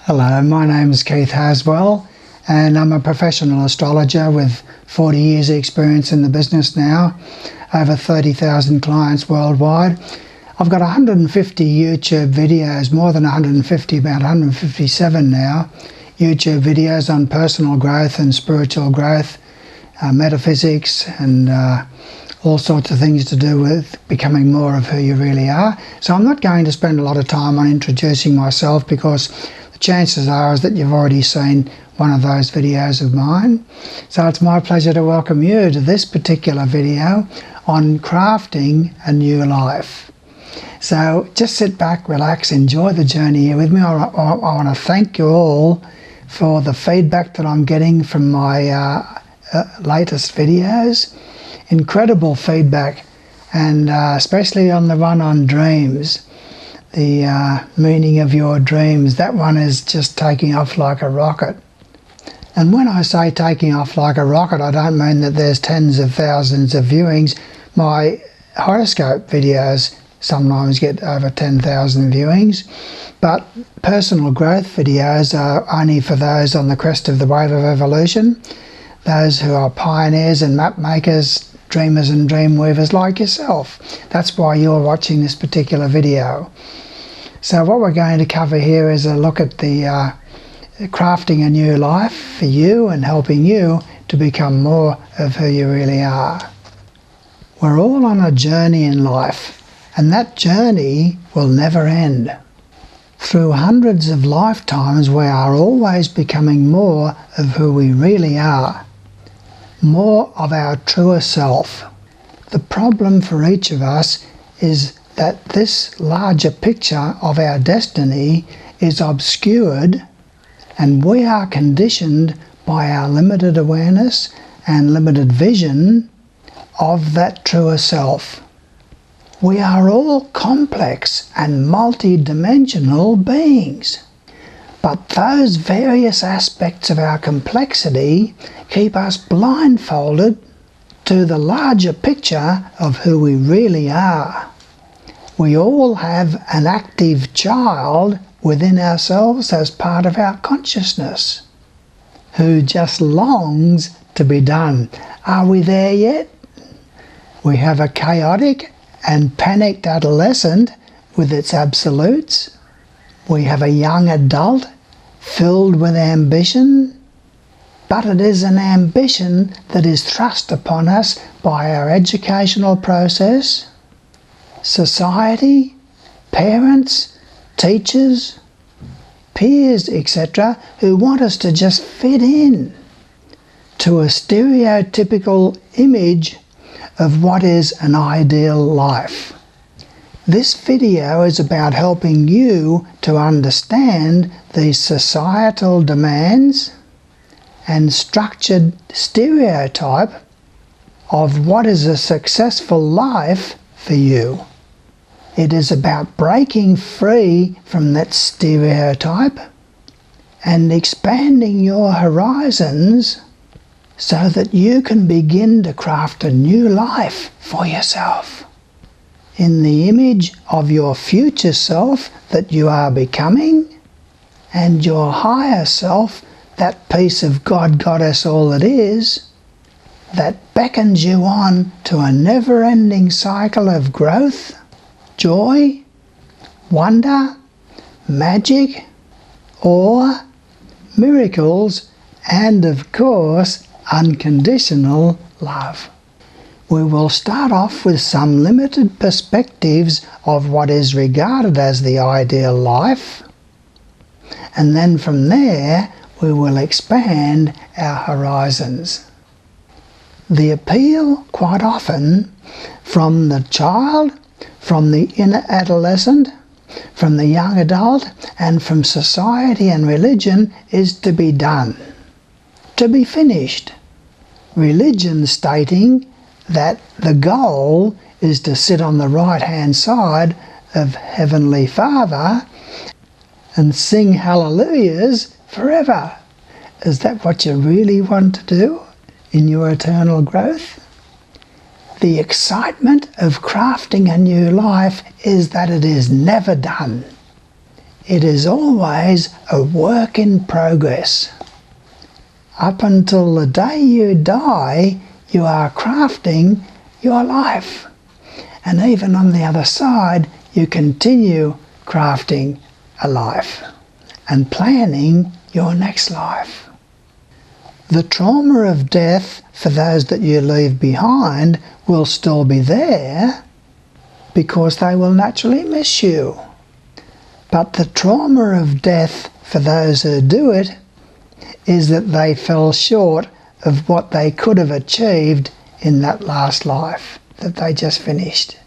Hello, my name is Keith Haswell and I'm a professional astrologer with 40 years experience in the business now, over 30,000 clients worldwide. I've got 150 YouTube videos, more than 150, about 157 now, YouTube videos on personal growth and spiritual growth, metaphysics and all sorts of things to do with becoming more of who you really are. So I'm not going to spend a lot of time on introducing myself because the chances are is that you've already seen one of those videos of mine. So it's my pleasure to welcome you to this particular video on crafting a new life. So just sit back, relax, enjoy the journey here with me. I want to thank you all for the feedback that I'm getting from my latest videos. Incredible feedback, and especially on the one on dreams, the meaning of your dreams. That one is just taking off like a rocket. And when I say taking off like a rocket, I don't mean that there's tens of thousands of viewings. My horoscope videos sometimes get over 10,000 viewings, but personal growth videos are only for those on the crest of the wave of evolution, those who are pioneers and map makers, dreamers and dream weavers like yourself. That's why you're watching this particular video. So what we're going to cover here is a look at the crafting a new life for you and helping you to become more of who you really are. We're all on a journey in life, and that journey will never end. Through hundreds of lifetimes, we are always becoming more of who we really are, more of our truer self. The problem for each of us is that this larger picture of our destiny is obscured, and we are conditioned by our limited awareness and limited vision of that truer self. We are all complex and multi-dimensional beings, but those various aspects of our complexity keep us blindfolded to the larger picture of who we really are. We all have an active child within ourselves as part of our consciousness, who just longs to be done. Are we there yet? We have a chaotic and panicked adolescent with its absolutes. We have a young adult filled with ambition, but it is an ambition that is thrust upon us by our educational process, society, parents, teachers, peers, etc., who want us to just fit in to a stereotypical image of what is an ideal life. This video is about helping you to understand these societal demands and structured stereotype of what is a successful life for you. It is about breaking free from that stereotype and expanding your horizons so that you can begin to craft a new life for yourself in the image of your future self that you are becoming, and your higher self, that piece of God, Goddess, all it is, that beckons you on to a never-ending cycle of growth, joy, wonder, magic, awe, miracles, and of course, unconditional love. We will start off with some limited perspectives of what is regarded as the ideal life, and then from there we will expand our horizons. The appeal, quite often, from the child, from the inner adolescent, from the young adult, and from society and religion is to be done, to be finished. Religion stating that the goal is to sit on the right-hand side of Heavenly Father and sing hallelujahs forever. Is that what you really want to do in your eternal growth? The excitement of crafting a new life is that it is never done. It is always a work in progress. Up until the day you die, you are crafting your life. And even on the other side, you continue crafting a life and planning your next life. The trauma of death for those that you leave behind will still be there because they will naturally miss you. But the trauma of death for those who do it is that they fell short of what they could have achieved in that last life that they just finished.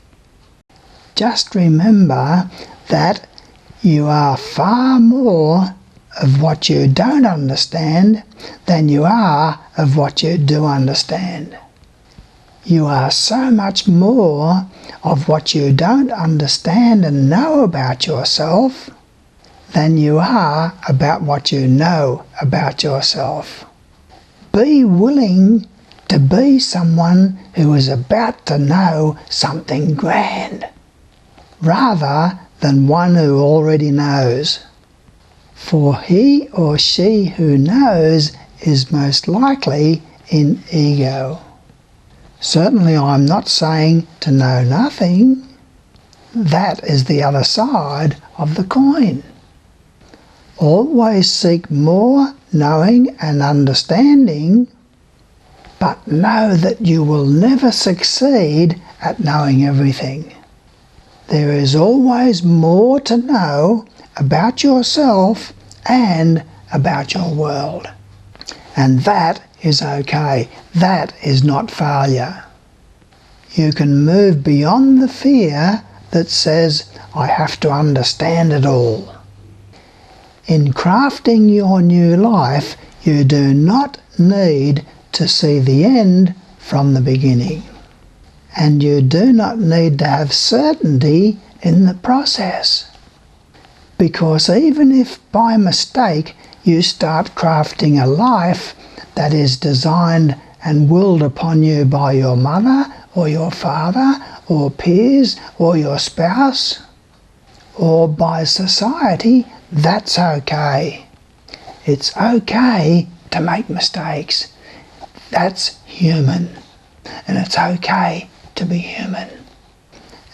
Just remember that you are far more of what you don't understand than you are of what you do understand. You are so much more of what you don't understand and know about yourself than you are about what you know about yourself. Be willing to be someone who is about to know something grand, rather than one who already knows. For he or she who knows is most likely in ego. Certainly I'm not saying to know nothing. That is the other side of the coin. Always seek more knowing and understanding, but know that you will never succeed at knowing everything. There is always more to know about yourself and about your world. And that is okay. That is not failure. You can move beyond the fear that says, I have to understand it all. In crafting your new life, you do not need to see the end from the beginning. And you do not need to have certainty in the process. Because even if by mistake you start crafting a life that is designed and willed upon you by your mother or your father or peers or your spouse or by society, that's okay. It's okay to make mistakes. That's human. And it's okay to be human.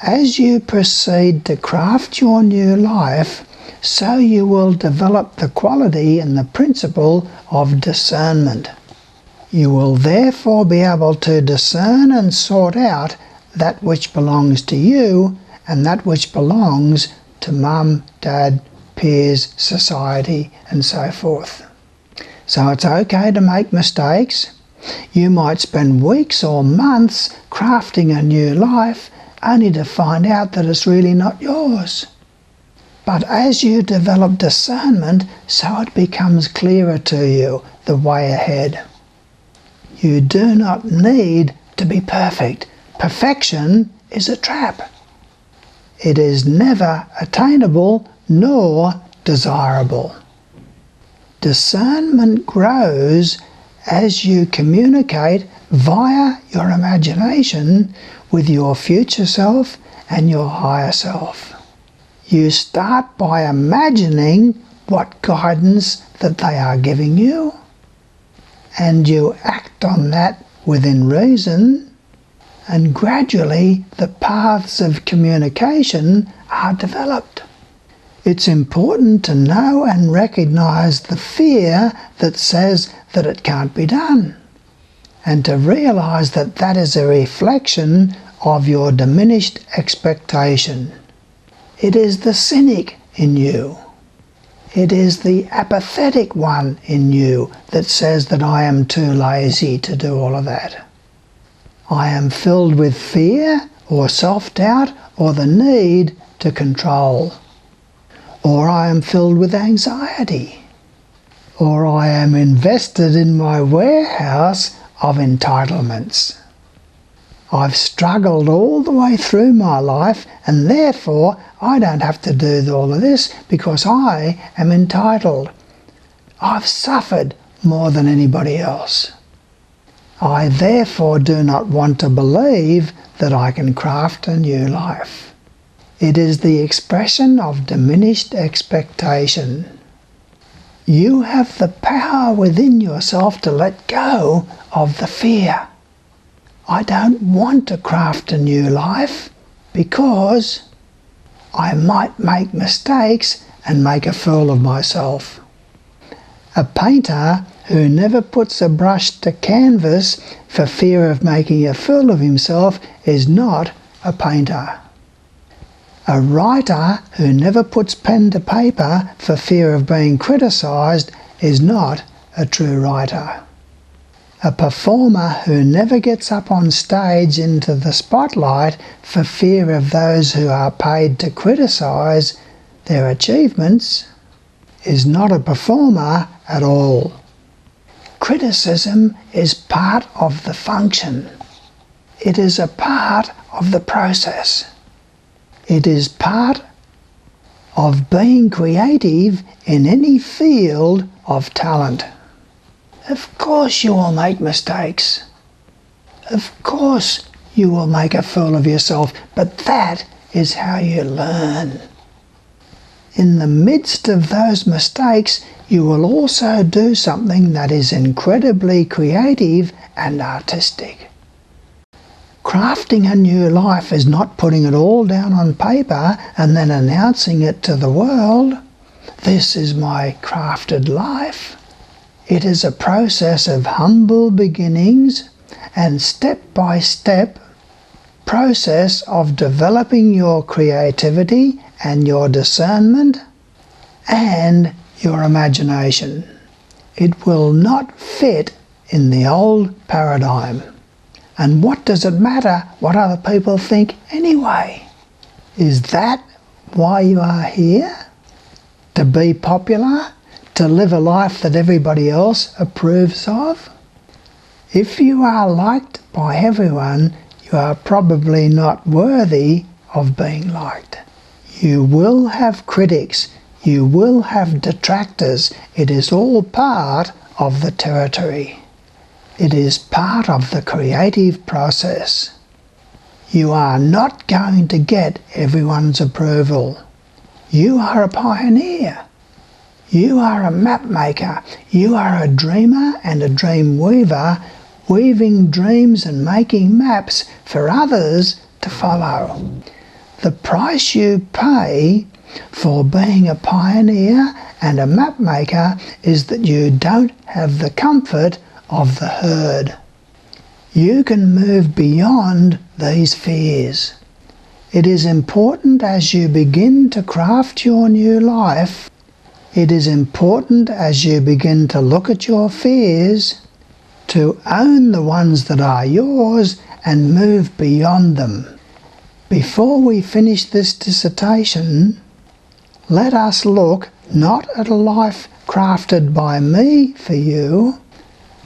As you proceed to craft your new life, so you will develop the quality and the principle of discernment. You will therefore be able to discern and sort out that which belongs to you and that which belongs to mum, dad, peers, society, and so forth. So it's okay to make mistakes. You might spend weeks or months crafting a new life only to find out that it's really not yours. But as you develop discernment, so it becomes clearer to you the way ahead. You do not need to be perfect. Perfection is a trap. It is never attainable nor desirable. Discernment grows as you communicate via your imagination with your future self and your higher self. You start by imagining what guidance that they are giving you, and you act on that within reason, and gradually the paths of communication are developed. It's important to know and recognize the fear that says that it can't be done, and to realize that that is a reflection of your diminished expectation. It is the cynic in you. It is the apathetic one in you that says that I am too lazy to do all of that. I am filled with fear or self-doubt or the need to control. Or I am filled with anxiety. Or I am invested in my warehouse of entitlements. I've struggled all the way through my life, and therefore I don't have to do all of this because I am entitled. I've suffered more than anybody else. I therefore do not want to believe that I can craft a new life. It is the expression of diminished expectation. You have the power within yourself to let go of the fear. I don't want to craft a new life because I might make mistakes and make a fool of myself. A painter who never puts a brush to canvas for fear of making a fool of himself is not a painter. A writer who never puts pen to paper for fear of being criticised is not a true writer. A performer who never gets up on stage into the spotlight for fear of those who are paid to criticise their achievements is not a performer at all. Criticism is part of the function. It is a part of the process. It is part of being creative in any field of talent. Of course you will make mistakes. Of course you will make a fool of yourself, but that is how you learn. In the midst of those mistakes, you will also do something that is incredibly creative and artistic. Crafting a new life is not putting it all down on paper and then announcing it to the world. This is my crafted life. It is a process of humble beginnings and step-by-step process of developing your creativity and your discernment and your imagination. It will not fit in the old paradigm. And what does it matter what other people think anyway? Is that why you are here? To be popular? To live a life that everybody else approves of? If you are liked by everyone, you are probably not worthy of being liked. You will have critics. You will have detractors. It is all part of the territory. It is part of the creative process. You are not going to get everyone's approval. You are a pioneer. You are a map maker. You are a dreamer and a dream weaver, weaving dreams and making maps for others to follow. The price you pay for being a pioneer and a map maker is that you don't have the comfort of the herd. You can move beyond these fears. It is important as you begin to craft your new life, it is important as you begin to look at your fears, to own the ones that are yours and move beyond them. Before we finish this dissertation, let us look not at a life crafted by me for you,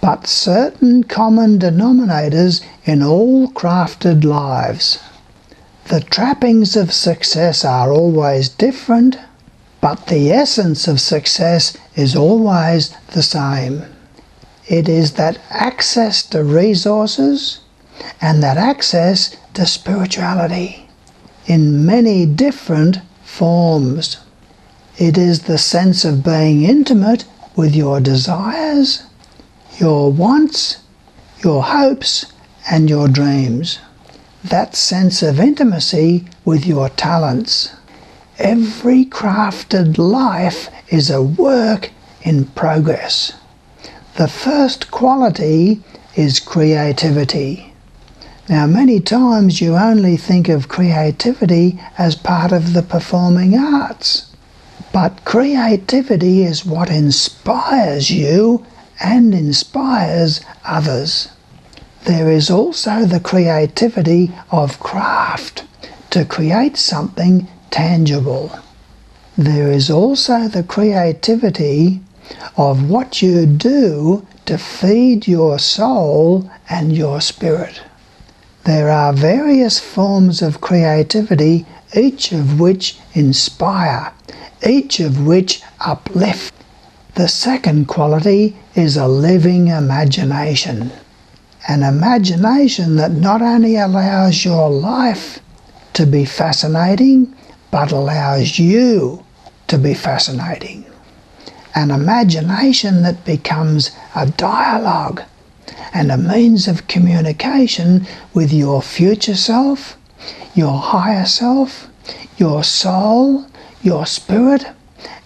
but certain common denominators in all crafted lives. The trappings of success are always different, but the essence of success is always the same. It is that access to resources and that access to spirituality in many different forms. It is the sense of being intimate with your desires, your wants, your hopes, and your dreams. That sense of intimacy with your talents. Every crafted life is a work in progress. The first quality is creativity. Now, many times you only think of creativity as part of the performing arts. But creativity is what inspires you and inspires others. There is also the creativity of craft, to create something tangible. There is also the creativity of what you do to feed your soul and your spirit. There are various forms of creativity, each of which inspire, each of which uplift. The second quality is a living imagination. An imagination that not only allows your life to be fascinating but allows you to be fascinating. An imagination that becomes a dialogue and a means of communication with your future self, your higher self, your soul, your spirit,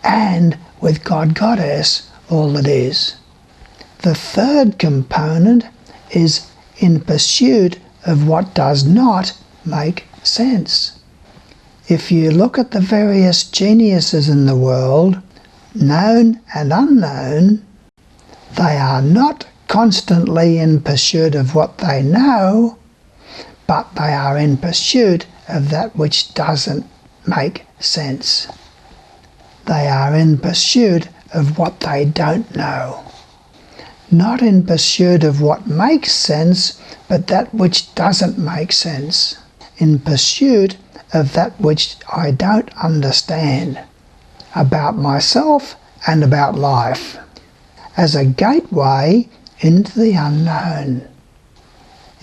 and with God Goddess, all that is. The third component is in pursuit of what does not make sense. If you look at the various geniuses in the world, known and unknown, they are not constantly in pursuit of what they know, but they are in pursuit of that which doesn't make sense. They are in pursuit of what they don't know. Not in pursuit of what makes sense, but that which doesn't make sense. In pursuit of that which I don't understand about myself and about life, as a gateway into the unknown.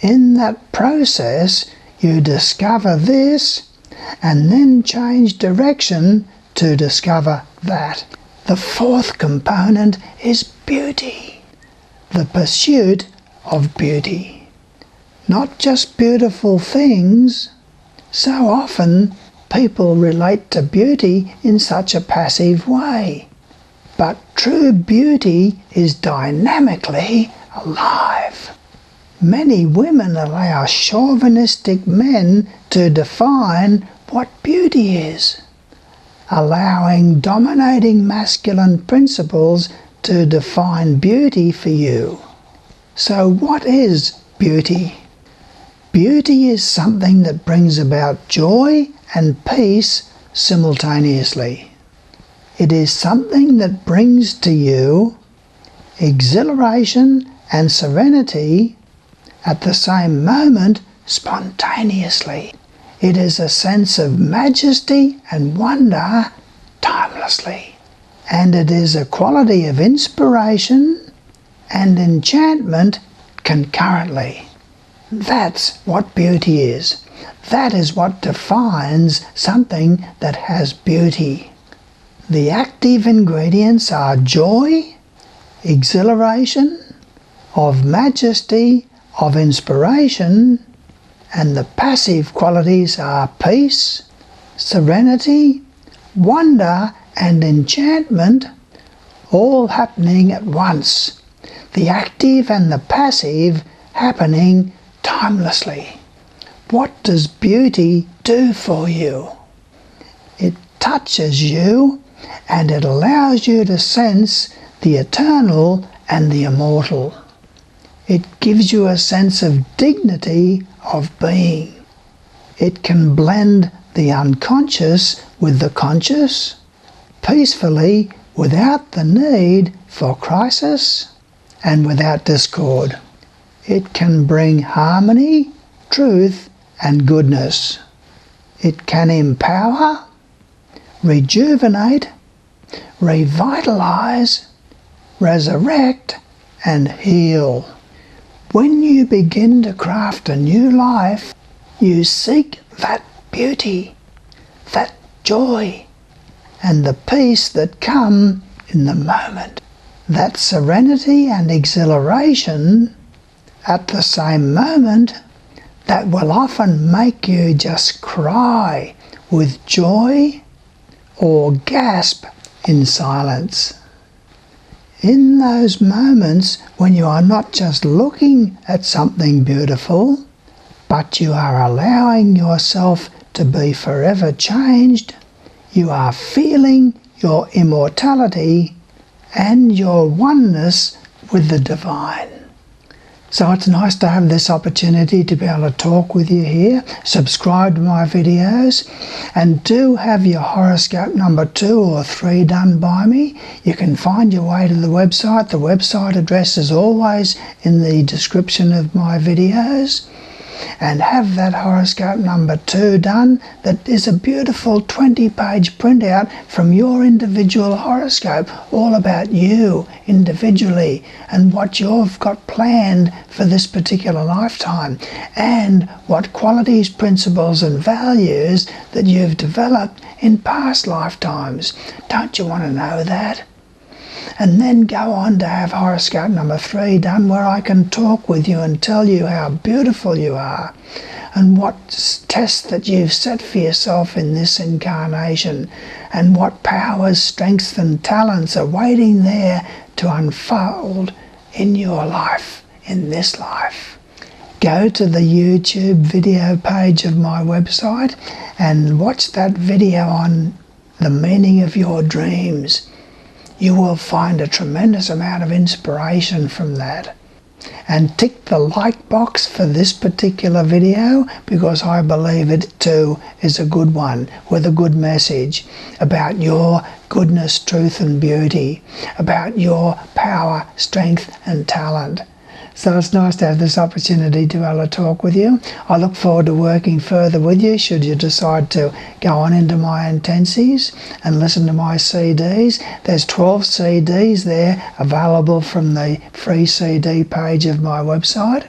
In that process, you discover this and then change direction to discover that. The fourth component is beauty, the pursuit of beauty. Not just beautiful things. So often people relate to beauty in such a passive way. But true beauty is dynamically alive. Many women allow chauvinistic men to define what beauty is, allowing dominating masculine principles to define beauty for you. So what is beauty? Beauty is something that brings about joy and peace simultaneously. It is something that brings to you exhilaration and serenity at the same moment spontaneously. It is a sense of majesty and wonder timelessly. And it is a quality of inspiration and enchantment concurrently. That's what beauty is. That is what defines something that has beauty. The active ingredients are joy, exhilaration, of majesty, of inspiration, and the passive qualities are peace, serenity, wonder, and enchantment, all happening at once. The active and the passive happening timelessly. What does beauty do for you? It touches you and it allows you to sense the eternal and the immortal. It gives you a sense of dignity of being. It can blend the unconscious with the conscious peacefully without the need for crisis and without discord. It can bring harmony, truth, and goodness. It can empower, rejuvenate, revitalize, resurrect, and heal. When you begin to craft a new life, you seek that beauty, that joy, and the peace that come in the moment. That serenity and exhilaration at the same moment that will often make you just cry with joy or gasp in silence. In those moments when you are not just looking at something beautiful, but you are allowing yourself to be forever changed, you are feeling your immortality and your oneness with the divine. So it's nice to have this opportunity to be able to talk with you here. Subscribe to my videos and do have your horoscope number 2 or 3 done by me. You can find your way to the website. The website address is always in the description of my videos. and have that horoscope number 2 done. That is a beautiful 20-page printout from your individual horoscope, all about you individually and what you've got planned for this particular lifetime, and what qualities, principles and values that you've developed in past lifetimes. Don't you want to know that? And then go on to have horoscope number 3 done, where I can talk with you and tell you how beautiful you are and what tests that you've set for yourself in this incarnation, and what powers, strengths and talents are waiting there to unfold in your life, in this life. Go to the YouTube video page of my website and watch that video on the meaning of your dreams. You will find a tremendous amount of inspiration from that. And tick the like box for this particular video, because I believe it too is a good one with a good message about your goodness, truth and beauty, about your power, strength and talent. So it's nice to have this opportunity to be able to talk with you. I look forward to working further with you should you decide to go on into my intensives and listen to my CDs. There's 12 CDs there available from the free CD page of my website.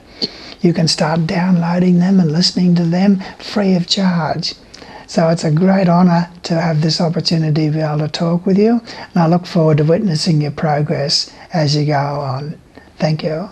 You can start downloading them and listening to them free of charge. So it's a great honour to have this opportunity to be able to talk with you, and I look forward to witnessing your progress as you go on. Thank you.